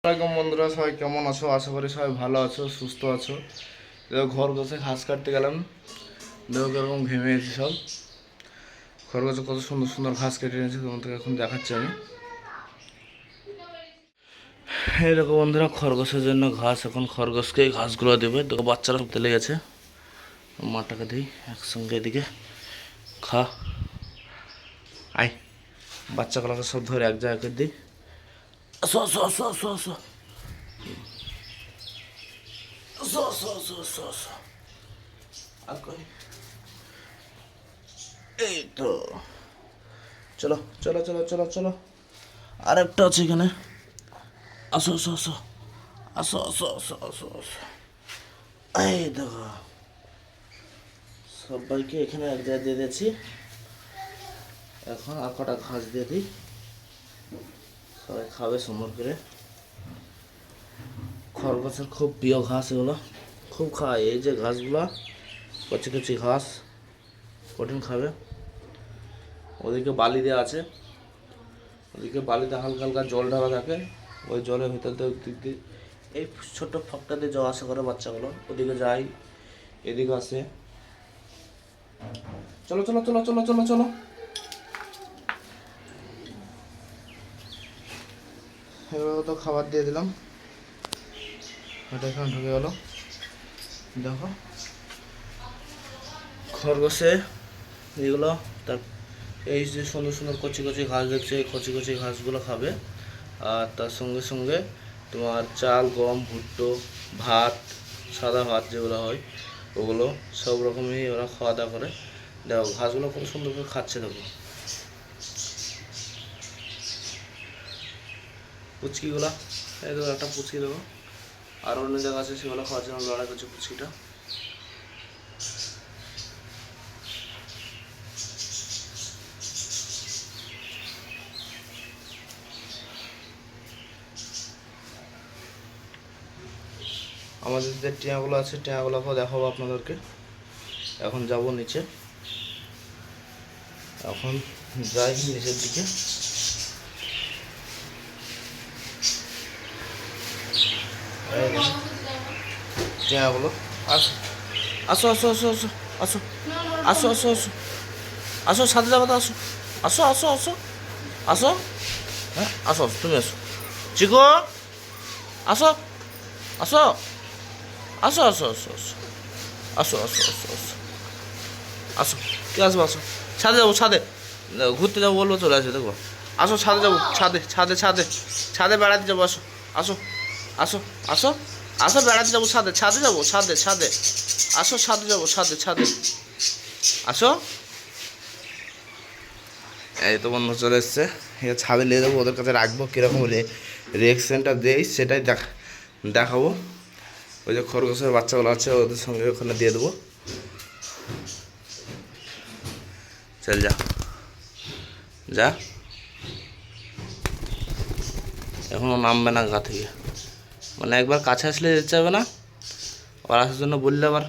আসসালামাইকুম বন্ধুরা, সবাই কেমন আছো? আশা করি সবাই ভালো আছো, সুস্থ আছো। দেখো খরগোশে ঘাস কাটতে গেলাম, দেখো কিরকম ঘেমে গেছি সব। খরগোশে কত সুন্দর সুন্দর ঘাস কেটে এনেছে, তোমাদেরকে এখন দেখাচ্ছি আমি। এই দেখো বন্ধুরা, খরগোশের জন্য ঘাস, এখন খরগোশকে ঘাসগুলো দেবে। দেখো বাচ্চারা সব তেলে গেছে, মাটাকে দিই একসঙ্গে, এদিকে খা, আয়। বাচ্চাগুলোকে সব ধরে এক জায়গায় দিই। আসো আসো আসো আসো আসো আসো আসো আসো আসো আসো। আর কই, এই তো, চলো চলো চলো চলো চলো। আর একটা আছে এখানে, আসো আসো আসো আসো আসো আসো আসো আসো। এই দেখো, সবাইকে এখানে এক জায়গায় দিয়ে দিয়েছি। এখন আর কটা ঘাস দিয়ে দিই, সবাই খাবে সুন্দর করে। খরগোশের খুব প্রিয় ঘাস এগুলো, খুব খায় এই যে ঘাসগুলা, কচি কচি ঘাস, কঠিন খাবে। ওদিকে বালি দেওয়া আছে, ওদিকে বালিতে হালকা হালকা জল ঢালা থাকে, ওই জলের ভিতর দিয়ে দিক দিয়ে এই ছোট্ট ফাঁকটা দিয়ে যাওয়া আসা করে বাচ্চাগুলো, ওদিকে যায় এদিকে আসে। চলো চলো চলো চলো চলো চলো। এগুলো তো খাবার দিয়ে দিলাম, এটা এখানে ঢুকে গেল। দেখো খরগোশে এগুলো, তার এই যে সুন্দর সুন্দর কচি কচি ঘাস দেখছে, এই কচি কচি ঘাসগুলো খাবে। আর তার সঙ্গে সঙ্গে তোমার চাল, গম, ভুট্টো, ভাত, সাদা ভাত যেগুলো হয়, ওগুলো সব রকমই ওরা খাওয়া দাওয়া করে। দেখো ঘাসগুলো খুব সুন্দর করে খাচ্ছে। দেখো পুচকিগুলা, এই দেখো একটা পুচকি, দেখো আর অন্য জায়গা আছে সেগুলো খাওয়ার জন্য লড়াই করছে পুচকিটা। আমাদের যে টিয়াগুলো আছে, টিয়াগুলোকেও দেখাবো আপনাদেরকে। এখন যাব নিচে, এখন যাই নিচের দিকে। টিয়াগুলো আসো আসো আসো আসো আসো আসো আসো আসো আসো আসো, সাথে যাবো তো, আসো আসো আসো আসো আসো। হ্যাঁ আসো, তুমি আসো চিকো, আসো আসো আসো আসো আসো আসো আসো আসো আসো আসো আসো। কে আসবো? আসো, ছাদে যাবো, ছাদে ঘুরতে যাবো বলবো, চলে আসবে। দেখবো আসো, ছাদে যাবো, ছাদে ছাদে ছাদে ছাদে বেড়াতে যাবো, আসো আসো আসো আসো আসো, বেড়াতে যাবো ছাদে, ছাদে যাবো, ছাদে ছাদে আসো, ছাদে যাবো, ছাদে ছাদে আসো। এই তো বন্ধু চলে এসছে, এটা ছাদে নিয়ে যাবো, ওদের কাছে রাখবো, কীরকম রিয়েকশনটা দেই সেটাই দেখাবো। ওই যে খরগোশের বাচ্চাগুলো আছে, ওদের সঙ্গে ওখানে দিয়ে দেবো। চল যা যা, এখনও নামবে না গা থেকে, মানে একবার কাছে আসলে যেতে যাবে না, আবার আসার জন্য বললে আবার।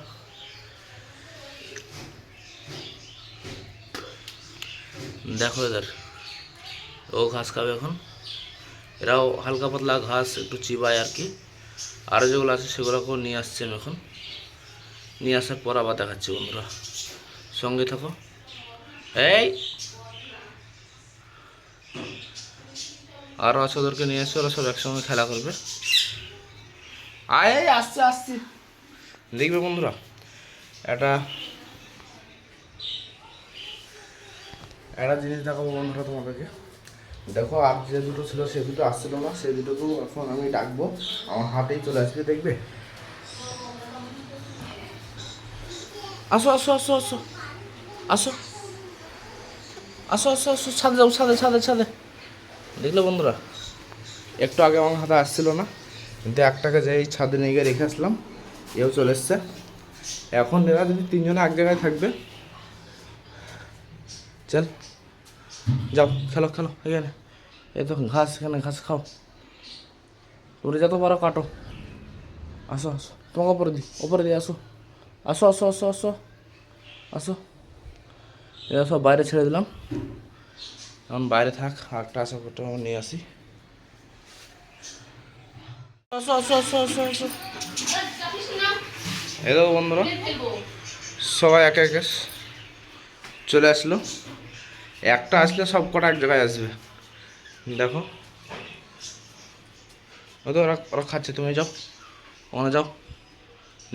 দেখো এদের, ও ঘাস খাবে এখন, এরাও হালকা পাতলা ঘাস একটু চিবায় আর কি। আরও যেগুলো আছে সেগুলোকেও নিয়ে আসছি আমি এখন, নিয়ে আসার পর আবার দেখাচ্ছি বন্ধুরা, সঙ্গে থাকো। এই আরও আছে, ওদেরকে নিয়ে এসে ওরা সব একসঙ্গে খেলা করবে। আয় আসছে আসছে, দেখবে বন্ধুরা, একটা একটা জিনিস দেখাবো বন্ধুরা তোমাদেরকে। দেখো আর যে দুটো ছিল সে দুটো আসছিল না, সেই দুটোকেও এখন আমি ডাকবো, আমার হাতেই চলে আসবে, দেখবে। আসো আসো আসো আসো আসো আসো আসো আসো, ছাদে যাবো, ছাদে ছাদে ছাদে। দেখলে বন্ধুরা, একটু আগে আমার হাতে আসছিল না, কিন্তু একটাকে যেই ছাদে নিয়ে গিয়ে রেখে আসলাম, এও চলে এসছে। এখন এরা যদি তিনজনে এক জায়গায় থাকবে, চল যাও খেলো খেলো এখানে, এই তো ঘাস, এখানে ঘাস খাও, তোমরা যত পারো কাটো। আসো আসো, তোমাকে ওপরে দিই, ওপরে দিই, আসো আসো আসো আসো আসো আসো। এরা সব বাইরে ছেড়ে দিলাম, এখন বাইরে থাক, একটা আসা করতে নিয়ে আসি। আসো আসো আসো আসো আসো। এই দেখো বন্ধুরা, সবাই একে একে চলে আসলো। একটা আসলে সব কটা এক জায়গায় আসবে। দেখো, ওই তো ওরা ওরা খাচ্ছে, তুমি যাও ওখানে যাও,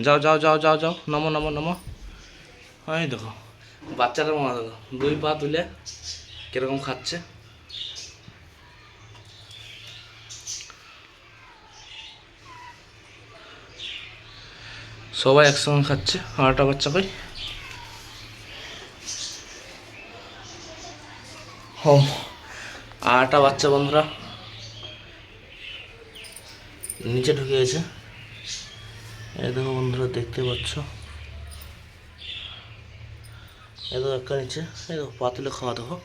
যাও যাও যাও যাও যাও, নামো নামো নামো। এই দেখো বাচ্চাটার মনে দেখো, 2 পা তুলে কিরকম খাচ্ছে। সবাই একসঙ্গে খাচ্ছে। আরেকটা বাচ্চা কই? ও, আরেকটা বাচ্চা বন্ধুরা নিচে ঢুকে গেছে। এই দেখো বন্ধুরা, দেখতে পাচ্ছ, এই দেখো একটা নিচে, এই দেখো পা তুলে খাওয়া দেখো।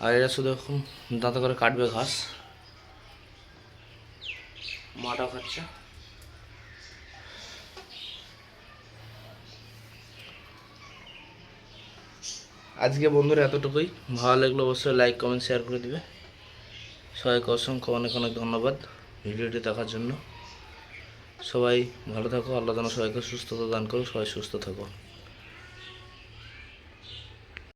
আর এরা শুধু এখন দাঁতে করে কাটবে ঘাস, মাটাও খাচ্ছে। আজকে বন্ধুরা এতটুকুই। ভালো লাগলো অবশ্যই লাইক কমেন্ট শেয়ার করে দিবে। সবাইকে অসংখ্য অনেক অনেক ধন্যবাদ ভিডিওটি দেখার জন্য। সবাই ভালো থাকো, আল্লাহ যেন সবাইকে সুস্থতা দান করো, সবাই সুস্থ থাকো।